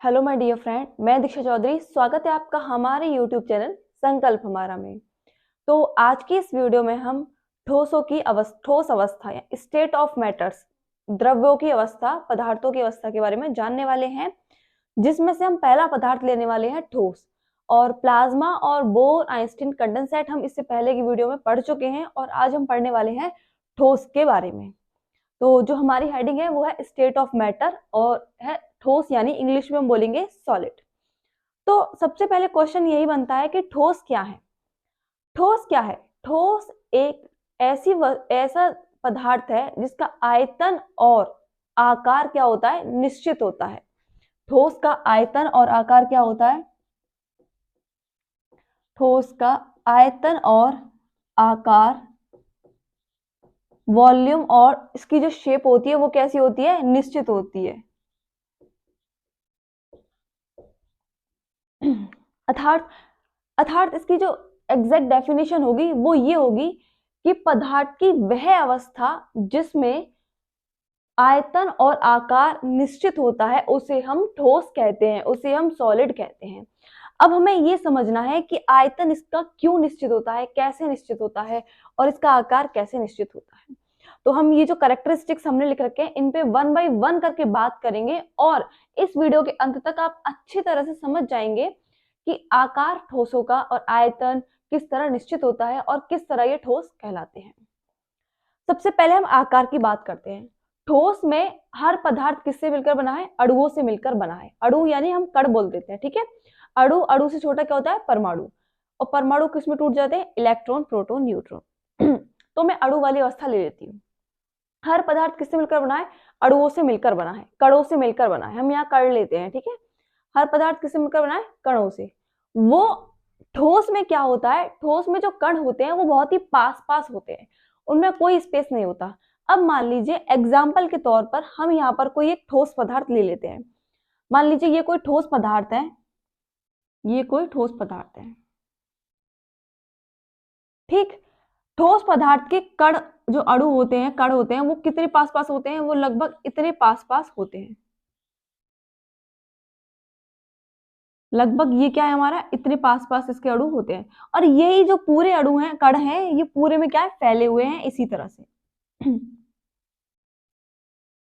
Hello my dear friend, मैं दीक्षा चौधरी। स्वागत है आपका हमारे यूट्यूब चैनल संकल्प हमारा में। तो आज की इस वीडियो में हम ठोस अवस्था या स्टेट ऑफ मैटर्स, द्रव्यों की अवस्था, पदार्थों की अवस्था के बारे में जानने वाले हैं, जिसमें से हम पहला पदार्थ लेने वाले हैं ठोस। और प्लाज्मा और बोर आइंस्टीन कंडेंसेट हम इससे पहले की वीडियो में पढ़ चुके हैं और आज हम पढ़ने वाले हैं ठोस के बारे में। तो जो हमारी हेडिंग है वो है स्टेट ऑफ मैटर और है ठोस, यानी इंग्लिश में हम बोलेंगे सॉलिड। तो सबसे पहले क्वेश्चन यही बनता है कि ठोस क्या है। ठोस क्या है? ठोस एक ऐसा पदार्थ है जिसका आयतन और आकार क्या होता है? निश्चित होता है। ठोस का आयतन और आकार क्या होता है? ठोस का आयतन और आकार, वॉल्यूम और इसकी जो शेप होती है वो कैसी होती है? निश्चित होती है। अर्थात इसकी जो एग्जैक्ट डेफिनेशन होगी वो ये होगी कि पदार्थ की वह अवस्था जिसमें आयतन और आकार निश्चित होता है उसे हम ठोस कहते हैं, उसे हम सॉलिड कहते हैं। अब हमें ये समझना है कि आयतन इसका क्यों निश्चित होता है, कैसे निश्चित होता है और इसका आकार कैसे निश्चित होता है। तो हम ये जो कैरेक्टरिस्टिक्स हमने लिख रखे हैं इन पे वन बाय वन करके बात करेंगे और इस वीडियो के अंत तक आप अच्छी तरह से समझ जाएंगे कि आकार ठोसों का और आयतन किस तरह निश्चित होता है और किस तरह ये ठोस कहलाते हैं। सबसे पहले हम आकार की बात करते हैं। ठोस में हर पदार्थ किससे मिलकर बना है? अणुओं से मिलकर बना है। अणु यानी हम कण बोल देते हैं, ठीक है। अणु से छोटा क्या होता है? परमाणु। और परमाणु किस में टूट जाते हैं? Electron, proton, neutron. तो मैं अणु वाली अवस्था ले लेती हूँ। हर पदार्थ किससे मिलकर बना है? अणुओं से मिलकर बना है, कणों से मिलकर बना है। हम यहाँ कण लेते हैं, ठीक है। हर पदार्थ किससे मिलकर बना है? कणों से। वो ठोस में क्या होता है? ठोस में जो कण होते हैं वो बहुत ही पास पास होते हैं, उनमें कोई स्पेस नहीं होता। अब मान लीजिए एग्जाम्पल के तौर पर हम यहाँ पर कोई एक ठोस पदार्थ ले लेते हैं। मान लीजिए ये कोई ठोस पदार्थ है, ये कोई ठोस पदार्थ है, ठीक। ठोस पदार्थ के कण, जो अणु होते हैं, कण होते हैं, वो कितने पास पास होते हैं? वो लगभग इतने पास पास होते हैं। लगभग ये क्या है हमारा? इतने पास पास इसके अणु होते हैं। और यही जो पूरे अणु हैं, कण हैं, ये पूरे में क्या है? फैले हुए हैं इसी तरह से।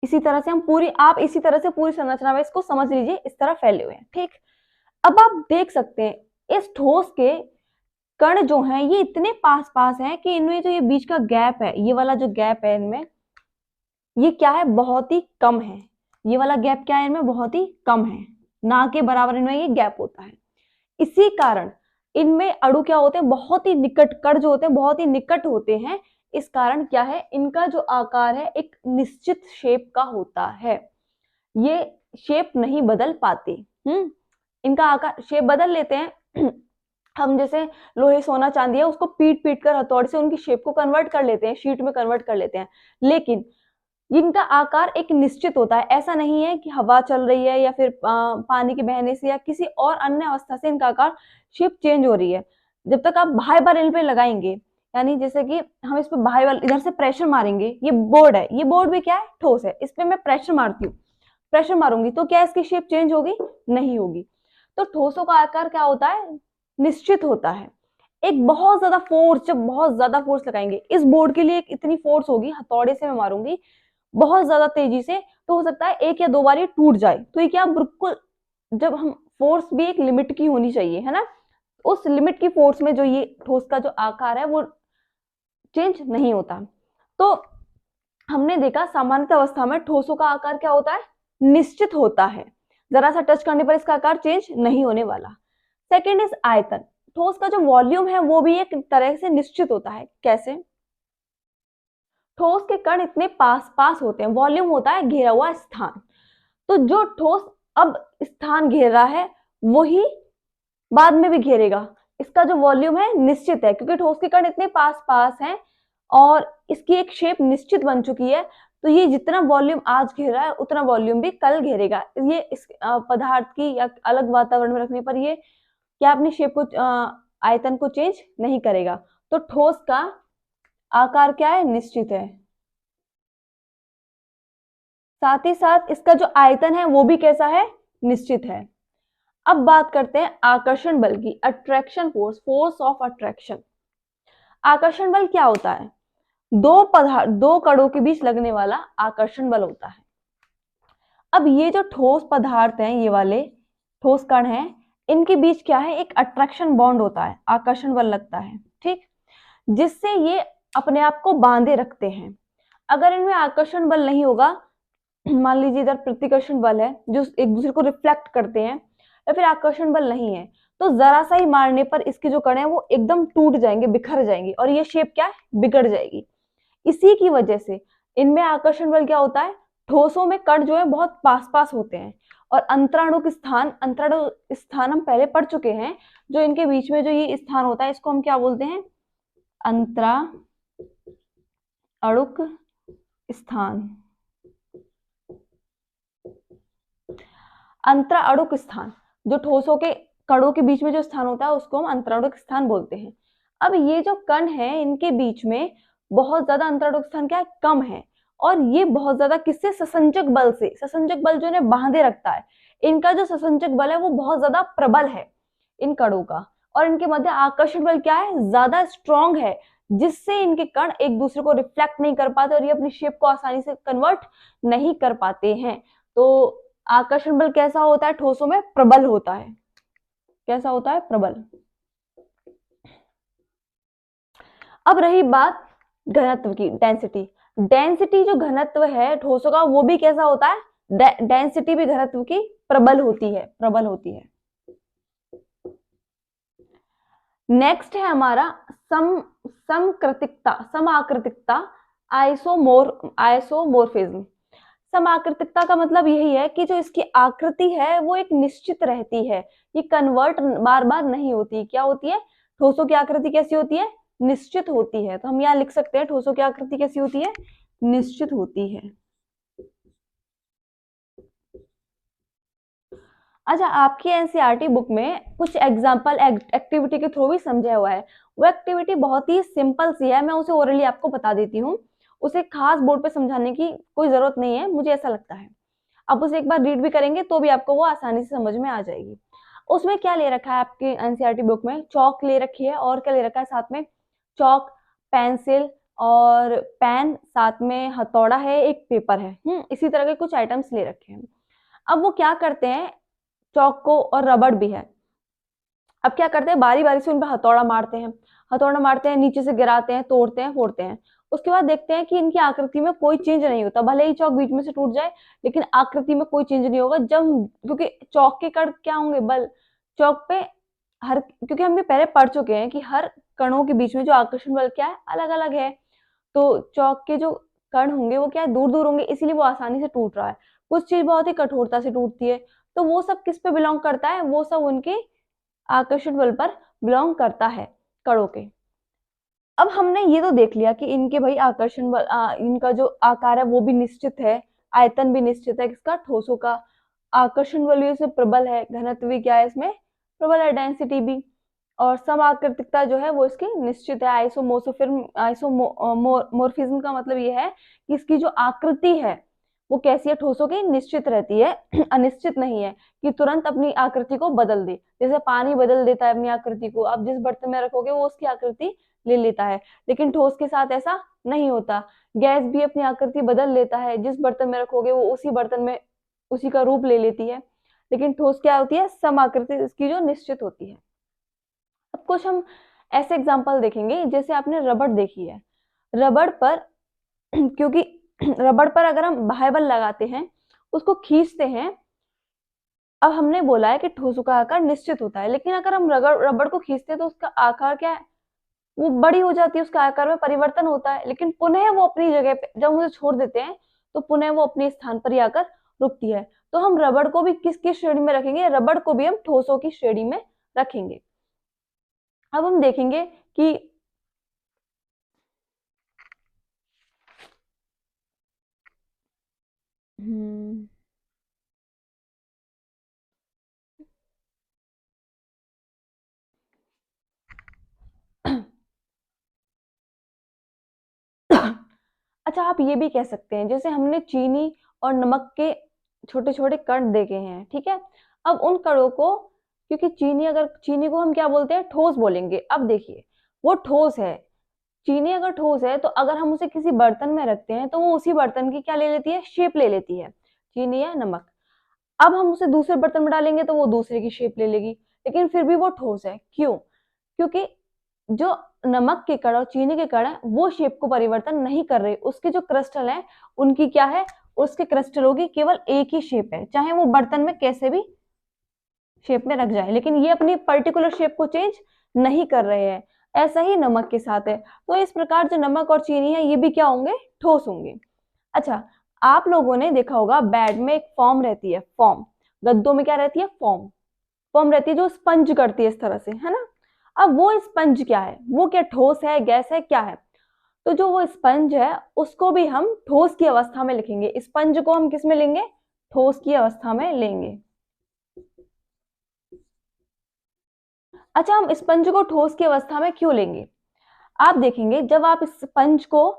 इसी तरह से हम पूरी, आप इसी तरह से पूरी संरचना में इसको समझ लीजिए, इस तरह फैले हुए हैं, ठीक। अब आप देख सकते हैं इस ठोस के कण जो हैं ये इतने पास पास हैं कि इनमें जो ये बीच का गैप है, ये वाला जो गैप है इनमें, ये क्या है? बहुत ही कम है। ये वाला गैप क्या है? इनमें बहुत ही कम है, ना के बराबर इनमें ये गैप होता है। इसी कारण इनमें अणु क्या होते हैं? बहुत ही निकट, कण जो होते हैं बहुत ही निकट होते हैं। इस कारण क्या है? इनका जो आकार है एक निश्चित शेप का होता है, ये शेप नहीं बदल पाते। इनका आकार, शेप बदल लेते हैं। हम जैसे लोहे, सोना, चांदी है उसको पीट पीट कर हथौड़े से उनकी शेप को कन्वर्ट कर लेते हैं, शीट में कन्वर्ट कर लेते हैं, लेकिन इनका आकार एक निश्चित होता है। ऐसा नहीं है कि हवा चल रही है या फिर पानी के बहने से या किसी और अन्य अवस्था से इनका आकार, शेप चेंज हो रही है। जब तक आप बाह्य बल इन पे लगाएंगे, यानी जैसे कि हम इस पे बाह्य बल, इधर से प्रेशर मारेंगे, ये बोर्ड है, ये बोर्ड भी क्या है? ठोस है। इस पे मैं प्रेशर मारती हूँ, प्रेशर मारूंगी तो क्या इसकी शेप चेंज होगी? नहीं होगी। तो ठोसों का आकार क्या होता है? निश्चित होता है। एक बहुत ज्यादा फोर्स, जब बहुत ज्यादा फोर्स लगाएंगे, इस बोर्ड के लिए एक इतनी फोर्स होगी, हथौड़े से मैं मारूंगी बहुत ज्यादा तेजी से, तो हो सकता है एक या दो बार ये टूट जाए। तो ये क्या, बिल्कुल, जब हम, फोर्स भी एक लिमिट की होनी चाहिए, है ना। उस लिमिट की फोर्स में जो ये ठोस का जो आकार है वो चेंज नहीं होता। तो हमने देखा सामान्य अवस्था में ठोसों का आकार क्या होता है? निश्चित होता है। जरा सा टच करने पर इसका आकार चेंज नहीं होने वाला। सेकेंड इज आयतन। ठोस का जो वॉल्यूम है वो भी एक तरह से निश्चित होता है। कैसे? ठोस के कण इतने पास पास होते हैं, वॉल्यूम होता है घेरा हुआ स्थान। तो जो ठोस अब स्थान घेर रहा है वही बाद में भी घेरेगा। इसका जो वॉल्यूम है निश्चित है, क्योंकि ठोस के कण इतने पास पास हैं और इसकी एक शेप निश्चित बन चुकी है। तो ये जितना वॉल्यूम आज घेर रहा है उतना वॉल्यूम भी कल घेरेगा। ये इस पदार्थ की या अलग वातावरण में रखने पर ये क्या अपनी शेप को, आयतन को चेंज नहीं करेगा। तो ठोस का आकार क्या है? निश्चित है। साथ ही साथ इसका जो आयतन है वो भी कैसा है? निश्चित है। अब बात करते हैं आकर्षण बल की, attraction force, force of attraction. आकर्षण बल क्या होता है? दो कणों के बीच लगने वाला आकर्षण बल होता है। अब ये जो ठोस पदार्थ हैं, ये वाले ठोस कण हैं, इनके बीच क्या है? एक अट्रैक्शन बॉन्ड होता है, आकर्षण बल लगता है, ठीक, जिससे ये अपने आप को बांधे रखते हैं। अगर इनमें आकर्षण बल नहीं होगा, मान लीजिए इधर प्रतिकर्षण बल है जो एक दूसरे को रिफ्लेक्ट करते हैं, या फिर आकर्षण बल नहीं है, तो जरा सा ही मारने पर इसके जो कण है वो एकदम टूट जाएंगे, बिखर जाएंगे, और ये शेप क्या है? बिगड़ जाएगी। इसी की वजह से इनमें आकर्षण बल क्या होता है? ठोसों में कण जो है बहुत पास पास होते हैं, और अंतराणु स्थान हम पहले पढ़ चुके हैं। जो इनके बीच में जो ये स्थान होता है, इसको हम क्या बोलते हैं? अंतराणुक स्थान। अंतराणुक स्थान, जो ठोसों के कणों के बीच में जो स्थान होता है उसको हम अंतराणुक स्थान बोलते हैं। अब ये जो कण है, इनके बीच में बहुत ज्यादा अंतराणुक स्थान क्या है? कम है, और ये बहुत ज्यादा किससे? ससंजक बल से। ससंजक बल जो इन्हें बांधे रखता है, इनका जो ससंजक बल है वो बहुत ज्यादा प्रबल है इन कणों का, और इनके मध्य आकर्षण बल क्या है? ज्यादा स्ट्रॉन्ग है, जिससे इनके कण एक दूसरे को रिफ्लेक्ट नहीं कर पाते और ये अपनी शेप को आसानी से कन्वर्ट नहीं कर पाते हैं। तो आकर्षण बल कैसा होता है? ठोसों में प्रबल होता है। कैसा होता है? प्रबल। अब रही बात घनत्व की, डेंसिटी। डेंसिटी जो घनत्व है ठोसों का, वो भी कैसा होता है? डेंसिटी भी घनत्व की प्रबल होती है, प्रबल होती है। नेक्स्ट है हमारा समाकृतिकता, आइसोमोर्फिज्म। समाकृतिकता का मतलब यही है कि जो इसकी आकृति है वो एक निश्चित रहती है, ये कन्वर्ट बार बार नहीं होती। क्या होती है? ठोसों की आकृति कैसी होती है? निश्चित होती है। तो हम यहाँ लिख सकते हैं ठोसों की आकृति कैसी होती है? निश्चित होती है। अच्छा, आपकी एनसीईआरटी बुक में कुछ एग्जाम्पल एक्टिविटी के थ्रू भी समझा हुआ है। वो एक्टिविटी बहुत ही सिंपल सी है, मैं उसे ओरली आपको बता देती हूँ। उसे खास बोर्ड पे समझाने की कोई जरूरत नहीं है, मुझे ऐसा लगता है। आप उसे एक बार रीड भी करेंगे तो भी आपको वो आसानी से समझ में आ जाएगी। उसमें क्या ले रखा है आपकी एनसीईआरटी बुक में? चौक ले रखी है, और क्या ले रखा है साथ में? चौक, पेंसिल और पेन, साथ में हथौड़ा है, एक पेपर है। इसी तरह के कुछ आइटम्स ले रखे हैं। अब वो क्या करते हैं, चौक को, और रबड़ भी है। अब क्या करते हैं, बारी बारी से उन पर हथौड़ा मारते हैं, हथौड़ा मारते हैं, नीचे से गिराते हैं, तोड़ते हैं, फोड़ते हैं। उसके बाद देखते हैं कि इनकी आकृति में कोई चेंज नहीं होता। भले ही चौक बीच में से टूट जाए, लेकिन आकृति में कोई चेंज नहीं होगा। जब, क्योंकि चौक के कण क्या होंगे? बल। चौक पे क्योंकि हम ये पहले पढ़ चुके हैं कि हर कणों के बीच में जो आकर्षण बल क्या है? अलग अलग है। तो चौक के जो कण होंगे वो क्या है? दूर दूर होंगे, इसीलिए वो आसानी से टूट रहा है। कुछ चीज बहुत ही कठोरता से टूटती है, तो वो सब किस पे बिलोंग करता है? वो सब उनके आकर्षण बल पर बिलोंग करता है, कणों के। अब हमने ये तो देख लिया कि इनके भाई आकर्षण बल, इनका जो आकार है वो भी निश्चित है, आयतन भी निश्चित है किसका? ठोसों का। आकर्षण बल भी इसमें प्रबल है, घनत्व भी क्या है इसमें? प्रबल है, डेंसिटी भी। और समाकृतिकता जो है वो इसकी निश्चित है। आइसोमोर्फिज्म का मतलब ये है कि इसकी जो आकृति है वो कैसी है? ठोसों की निश्चित रहती है, अनिश्चित नहीं है कि तुरंत अपनी आकृति को बदल दे। जैसे पानी बदल देता है अपनी आकृति को, आप जिस बर्तन में रखोगे वो उसकी आकृति ले लेता है, लेकिन ठोस के साथ ऐसा नहीं होता। गैस भी अपनी आकृति बदल लेता है, जिस बर्तन में रखोगे वो उसी बर्तन में उसी का रूप ले लेती है, लेकिन ठोस क्या होती है? समाकृति इसकी जो निश्चित होती है। अब कुछ हम ऐसे एग्जाम्पल देखेंगे, जैसे आपने रबड़ देखी है। रबड़ पर क्योंकि रबड़ पर अगर हम बाह्य बल लगाते हैं, उसको खींचते हैं। अब हमने बोला है कि ठोसों का आकार निश्चित होता है, लेकिन अगर हम रबड़ को खींचते हैं तो उसका आकार क्या है? वो बड़ी हो जाती है, उसका आकार में परिवर्तन होता है, लेकिन पुनः वो अपनी जगह पे, जब उसे छोड़ देते हैं तो पुनः वो अपने स्थान पर ही आकर रुकती है। तो हम रबड़ को भी किस किस श्रेणी में रखेंगे? रबड़ को भी हम ठोसों की श्रेणी में रखेंगे। अब हम देखेंगे कि अच्छा, आप ये भी कह सकते हैं, जैसे हमने चीनी और नमक के छोटे छोटे कण देखे हैं, ठीक है। अब उन कणों को, क्योंकि चीनी को हम क्या बोलते हैं, ठोस बोलेंगे। अब देखिए वो ठोस है, चीनी अगर ठोस है तो अगर हम उसे किसी बर्तन में रखते हैं तो वो उसी बर्तन की क्या ले लेती है, शेप ले लेती है, चीनी या नमक। अब हम उसे दूसरे बर्तन में डालेंगे तो वो दूसरे की शेप ले लेगी, लेकिन फिर भी वो ठोस है। क्यों? क्योंकि जो नमक के कण और चीनी के कण है वो शेप को परिवर्तन नहीं कर रहे, उसके जो क्रिस्टल है उनकी क्या है, उसके क्रिस्टलों की केवल एक ही शेप है, चाहे वो बर्तन में कैसे भी शेप में रख जाए, लेकिन ये अपनी पर्टिकुलर शेप को चेंज नहीं कर रहे हैं। ऐसा ही नमक के साथ है। तो इस प्रकार जो नमक और चीनी है ये भी क्या होंगे, ठोस होंगे। अच्छा, आप लोगों ने देखा होगा बेड में एक फॉर्म रहती है, फॉर्म, गद्दों में क्या रहती है, फॉर्म, फॉर्म रहती है जो स्पंज करती है इस तरह से, है ना। अब वो स्पंज क्या है, वो क्या ठोस है, गैस है, क्या है? तो जो वो स्पंज है उसको भी हम ठोस की अवस्था में लिखेंगे, स्पंज को हम किस में लेंगे, ठोस की अवस्था में लेंगे। अच्छा, हम स्पंज को ठोस की अवस्था में क्यों लेंगे? आप देखेंगे जब आप इस स्पंज को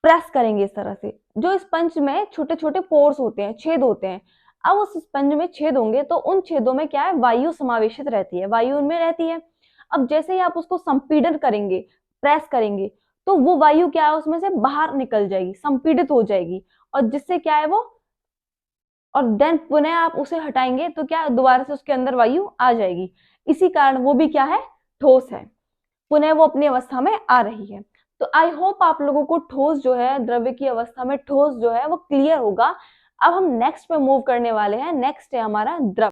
प्रेस करेंगे इस तरह से, जो स्पंज में छोटे छोटे पोर्स होते हैं, छेद होते हैं। अब उस स्पंज में छेद होंगे तो उन छेदों में क्या है, वायु समावेशित रहती है, वायु उनमें रहती है। अब जैसे ही आप उसको संपीड़न करेंगे, प्रेस करेंगे, तो वो वायु क्या है, उसमें से बाहर निकल जाएगी, संपीड़ित हो जाएगी, और जिससे क्या है वो, और देन पुनः आप उसे हटाएंगे तो क्या दोबारा से उसके अंदर वायु आ जाएगी। इसी कारण वो भी क्या है, ठोस है, पुनः वो अपनी अवस्था में आ रही है। तो आई होप आप लोगों को ठोस जो है, द्रव्य की अवस्था में ठोस जो है वो क्लियर होगा। अब हम नेक्स्ट पे मूव करने वाले हैं, नेक्स्ट है हमारा द्रव।